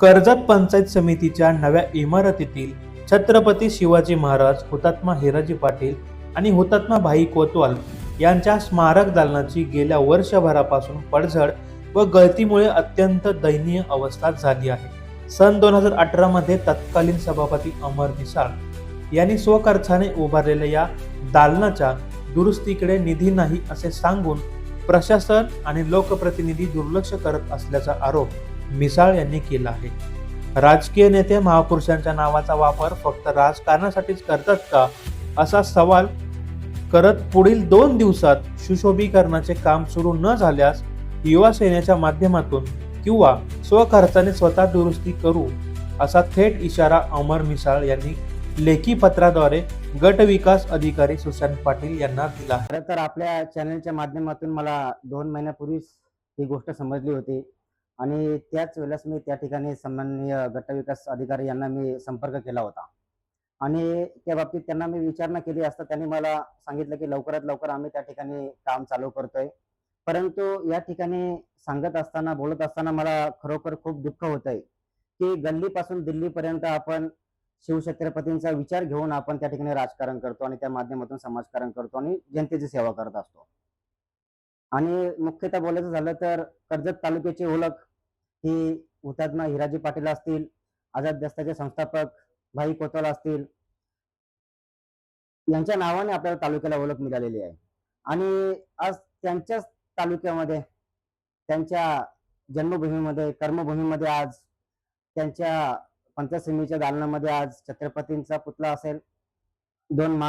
कर्जत पंचायत समितीच्या नव्या इमारतीतील छत्रपती शिवाजी महाराज, हुतात्मा हिराजी पाटील आणि हुतात्मा भाई कोतवाल यांच्या स्मारक दालनाची गेल्या वर्षभरापासून पडझड व गळतीमुळे अत्यंत दयनीय अवस्था झाली आहे. सन 2018 मध्ये तत्कालीन सभापती अमर मिसाळ यांनी स्वखर्चाने उभारलेल्या या दालनाच्या दुरुस्तीकडे निधी नाही असे सांगून प्रशासन आणि लोकप्रतिनिधी दुर्लक्ष करत असल्याचा आरोप मिसाळ यांनी केला आहे. राजकीय नेते महापुरुषांच्या नावाचा वापर फक्त राजकारणासाठीच करतात का, असा सवाल करत पुढील 2 दिवसात सुशोभीकरणाचे काम सुरू न झाल्यास युवा सेनेच्या माध्यमातून किंवा स्वखर्चाने स्वतः दुरुस्ती करू, असा थेट इशारा अमर मिसाळ यांनी लेखी पत्राद्वारे गट विकास अधिकारी सुशांत पाटील यांना दिला. खरं तर आपल्या चॅनलच्या माध्यमातून मला 2 महिन्यापूर्वीच ही गोष्ट समजली होती आणि त्याच वेळेस मी त्या ठिकाणी सन्माननीय गट विकास अधिकारी यांना मी संपर्क केला होता आणि त्या बाबतीत त्यांना मी विचारणा केली असता त्यांनी मला सांगितलं की लवकरात लवकर आम्ही त्या ठिकाणी काम चालू करतोय. परंतु या ठिकाणी सांगत असताना बोलत असताना मला खरोखर खूप दुःख होतंय की गल्लीपासून दिल्लीपर्यंत आपण शिवछत्रपतींचा विचार घेऊन आपण त्या ठिकाणी राजकारण करतो आणि त्या माध्यमातून समाजकारण करतो आणि जनतेची सेवा करत असतो. आणि मुख्यतः बोलायचं झालं तर कर्जत तालुक्याची ओळख ही हुतात्मा हिराजी पाटील असतील, आझाद दस्ताचे संस्थापक भाई कोतवाल असतील, यांच्या नावाने आपल्याला तालुक्याला ओळख मिळालेली आहे. आणि आज त्यांच्याच तालुक्यामध्ये, त्यांच्या जन्मभूमीमध्ये, कर्मभूमीमध्ये आज त्यांच्या पंचायत समितीच्या दालनामध्ये आज छत्रपतींचा पुतळा असेल, 2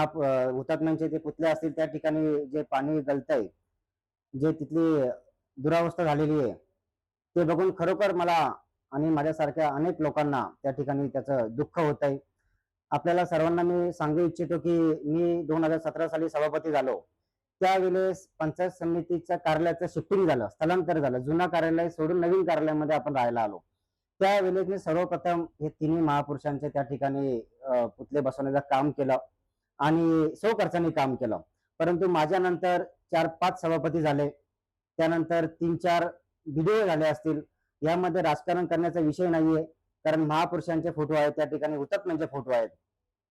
हुतात्म्यांचे जे पुतळे असतील, त्या ठिकाणी जे पाणी गळतंय, जे तिथली दुरावस्था झालेली आहे, ते बघून खरोखर मला आणि माझ्यासारख्या अनेक लोकांना त्या ठिकाणी त्याचं दुःख होत आहे. आपल्याला सर्वांना मी सांगू इच्छितो की मी 2017 साली सभापती झालो. त्यावेळेस पंचायत समितीच्या कार्यालयाचं शिफ्टिंग झालं, स्थलांतर झालं. जुना कार्यालय सोडून नवीन कार्यालयामध्ये आपण राहायला आलो. त्यावेळेस मी सर्वप्रथम हे तिन्ही महापुरुषांचे त्या ठिकाणी पुतळे बसवण्याचं काम केलं आणि स्वखर्चाने काम केलं. परंतु माझ्यानंतर 4-5 सभापती झाले, त्यानंतर 3-4 व्हिडिओ झाले असतील. यामध्ये राजकारण करण्याचा विषय नाहीये, कारण महापुरुषांचे फोटो आहेत, त्या ठिकाणी हुतात्म्यांचे फोटो आहेत.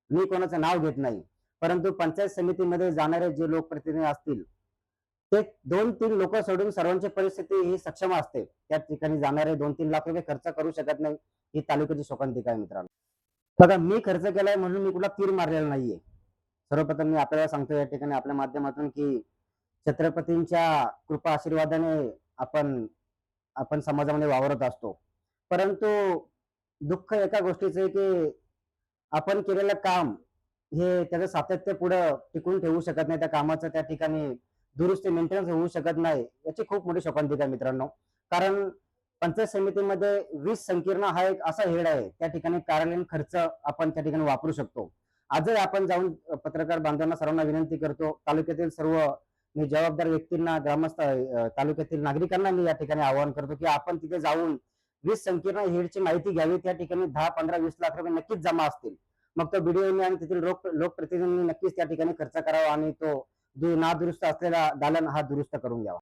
मी कोणाचं नाव घेत नाही, परंतु पंचायत समितीमध्ये जाणारे जे लोकप्रतिनिधी असतील ते 2-3 लोक सोडून सर्वांची परिस्थिती ही सक्षम असते. त्या ठिकाणी जाणारे 2-3 लाख रुपये खर्च करू शकत नाही, ही तालुक्याची शोकांतिका आहे मित्रांनो. बघा, मी खर्च केलाय म्हणून मी कुठला तीर मारलेला नाहीये. सर्वप्रथम मी आपल्याला सांगतो या ठिकाणी आपल्या माध्यमातून की छत्रपतींच्या कृपा आशीर्वादाने आपण आपण समाजामध्ये वावरत असतो. परंतु दुःख एका गोष्टीचं आहे की आपण केलेलं काम हे त्याचं सातत्य पुढे टिकून ठेवू शकत नाही. त्या कामाचं त्या ठिकाणी दुरुस्ती मेंटेनन्स होऊ शकत नाही. याची खूप मोठी शोकांतिका आहे मित्रांनो. कारण पंचायत समितीमध्ये 20 संकीर्ण हा एक असा हेड आहे, त्या ठिकाणी कार्यालयीन खर्च आपण त्या ठिकाणी वापरू शकतो. आजही आपण जाऊन पत्रकार बांधवांना सर्वांना विनंती करतो, तालुक्यातील सर्व मी जबाबदार व्यक्तींना, ग्रामस्थ तालुक्यातील नागरिकांना मी या ठिकाणी आवाहन करतो की आपण तिथे जाऊन 20 संकीर्ण हेडची माहिती घ्यावी. त्या ठिकाणी 10, 15, 20 लाख रुपये नक्कीच जमा असतील. मग तो बीडीओनी आणि तेथील लोकप्रतिनिधींनी नक्कीच त्या ठिकाणी खर्च करावा आणि तो नादुरुस्त असलेला दालन हा दुरुस्त करून घ्यावा.